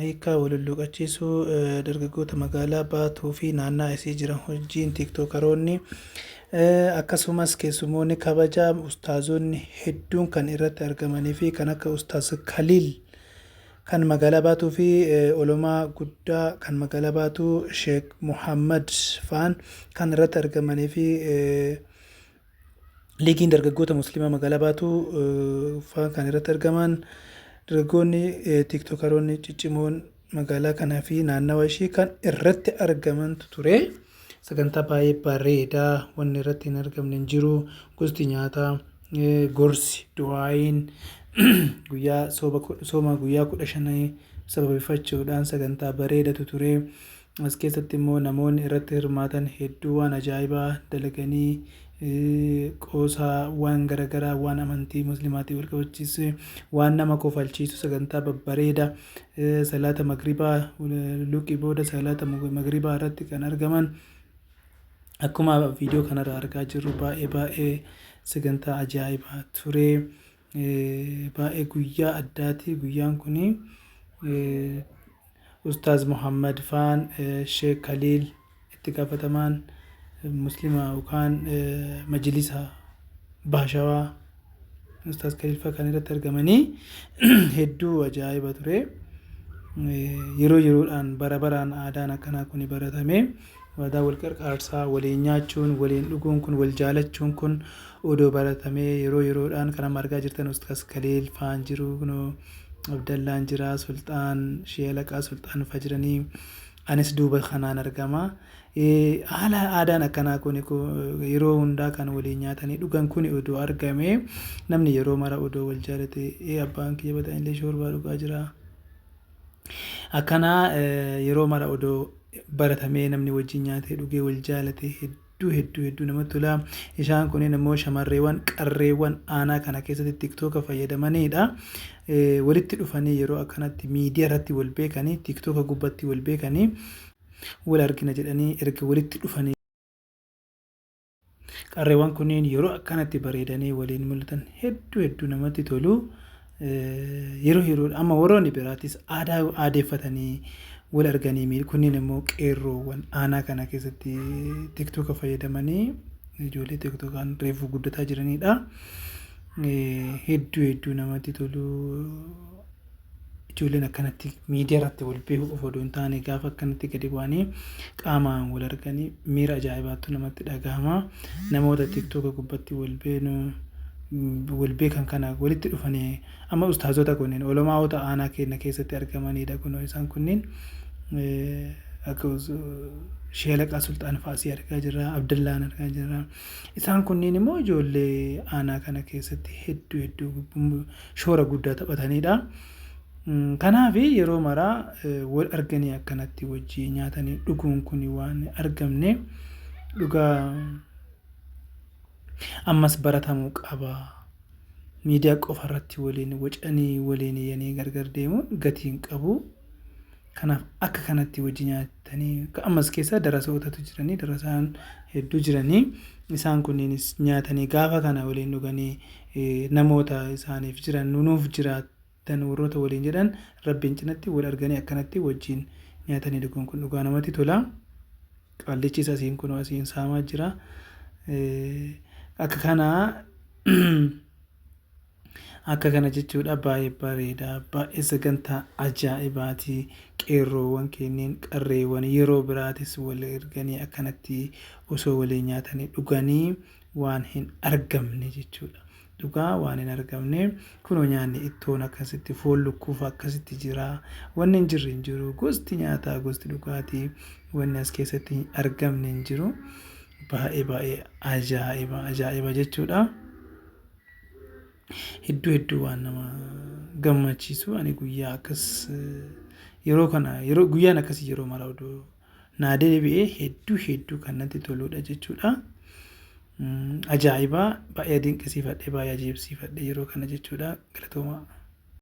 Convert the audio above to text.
Hiika walulluqachiisuu dargaggoota magaalaa Baatuu fi naannaa isii jiran wajjin tiiktokaroonni akkasumas keessummoonni kabajaa ustaazonni hedduun kan irratti argamanii fi kan akka ustaaz Kaliil kan magaalaa Baatuu fi olomaa guddaa kan magaalaa Baatuu Sheek Muhammad faan kan irratti argamanii fi liigiin dargaggoota musliimaa magaalaa Baatuu faan kan irratti argaman dargaggoonni tiiktokaroonni ciccimoon magaalaa kanaa fi naannawa ishii kan irratti argamantu ture. Sagantaa baay'ee bareedaa wanni irratti hin argamne hin jiru. Gosti nyaataa, gorsi, du'aayin guyyaa sooma guyyaa 15 sababeeffachuudhaan sagantaa bareedatu ture. As keessatti immoo namoonni irratti hirmaatan hedduu waan ajaa'ibaa dalaganii qoosaa waan garagaraa waan amantii muslimaatii wal qabachiisu waan nama kofalchiisu sagantaa babbareeda salaata magribaa luqii booda salaata magribaa irratti kan argaman akkuma viidiyoo kanarraa argaa jirru baay'ee sagantaa ajaa'ibaa ture. Baay'ee guyyaa addaati. Guyyaan kuni Ustaaz Muhammad faan Sheek Kaliil itti gaafatamaan muslima yookaan majlisa baashawaa Ustaaz Kaliil faa kan irratti argamanii hedduu ajaa'iba ture. Yeroo yeroodhaan bara baraan aadaan akkanaa kun baratame waadaa wal qarqaarsaa waliin nyaachuun waliin dhuguun kun wal jaalachuun kun odoo baratamee yeroo yeroodhaan kan argaa jirtan Ustaaz Kaliil faan jiru kunoo Abdallaan jira Sultaan Sheelaqaa Sultaan Fajranii anis duuba kanaan argama. Haala aadaan akkanaa kun yeroo hundaa kan waliin nyaatanii dhugan kun odoo argame namni yeroo mara odoo wal jaalate abbaan kiyya bataan illee shoorbaa dhugaa jira. Akkanaa yeroo mara odoo baratamee namni wajjin nyaatee dhugee wal jaalate hedduu namatti tola. Isaan kunneen immoo shamarreewwan qarreewwan aanaa kana keessatti tiiktooka fayyadamanidha. Walitti dhufanii yeroo akkanatti miidiyaa irratti wal beekanii tiiktooka gubbatti wal beekanii wal argina jedhanii erga walitti dhufanii qarreewwan kunneen yeroo akkanatti bareedanii waliin mul'atan hedduu namatti tolu. Yeroo amma warroonni biraatis aadeeffatanii wal arganii kunneen immoo qeerroowwan aanaa kana keessatti tiiktooka fayyadamanii ijoollee tiiktookaan reefuu guddataa jiranidha. Hedduu namatti tolu. Ijoolleen akkanatti miidiyaa irratti wal beekuu qofa odoo hin taane gaafa akkanatti gadi bu'anii qaamaan wal arganii miira ajaa'ibaatu namatti dhagahama. Namoota tiiktooka gubbatti wal beekan kana walitti dhufanii amma ustaazota kunneen olomaa'ota aanaa keenya keessatti argamanidha. Kunoo isaan kunneen akka Sheelaqaa Sultaan Faasii argaa jirra, Abdallaan argaa jirra. Isaan kunneen immoo ijoollee aanaa kana keessatti hedduu shoora guddaa taphatanidha. Kanaaf yeroo maraa wal arganii akkanatti wajjin nyaatanii dhuguun kun waan argamne dhugaa ammas baratamuu qaba. Miidiyaa qofa irratti waliin wacanii waliin yanii gargar deemuun gatiin qabu. Kanaaf akka kanatti wajjin nyaatanii ammas keessa darasootatu jiranii darasaan hedduu jiranii isaan kunneenis nyaatanii gaafa kana waliin dhuganii namoota isaaniif jiran nuuf jiraatan warroota waliin jedhan rabbiin cinatti wal arganii akkanatti wajjin nyaatanii dhuguun kun dhugaa namatti tola. Qaallichis asiin kunoo asiin saamaa jira. Akka kana jechuudha baay'ee bareeda baay'ee sagantaa ajaa'ibaati. Qeerroowwan kenneen qarreewwan yeroo biraatis wal arganii akkanatti osoo waliin nyaatanii dhuganii waan hin argamne jechuudha. Dhugaa waan hin argamne kunoo nyaanni ittoon akkasitti foon lukkuuf akkasitti jira. Wanni hin jirre hin jiru. Gosti nyaataa gosti dhugaatii wanni as keessatti hin argamne hin jiru. Baay'ee ajaa'iba jechuudha. Hedduu waan nama gammachiisu. Ani guyyaa akkas yeroo guyyaan akkasii yeroo mara odoo naa deebi'ee hedduu kan natti toludha jechuudha. Ajaa'iba baay'ee dinqisiifadhe baay'ee ajaa'ibsiifadhe yeroo kana jechuudha. Galatoomaa.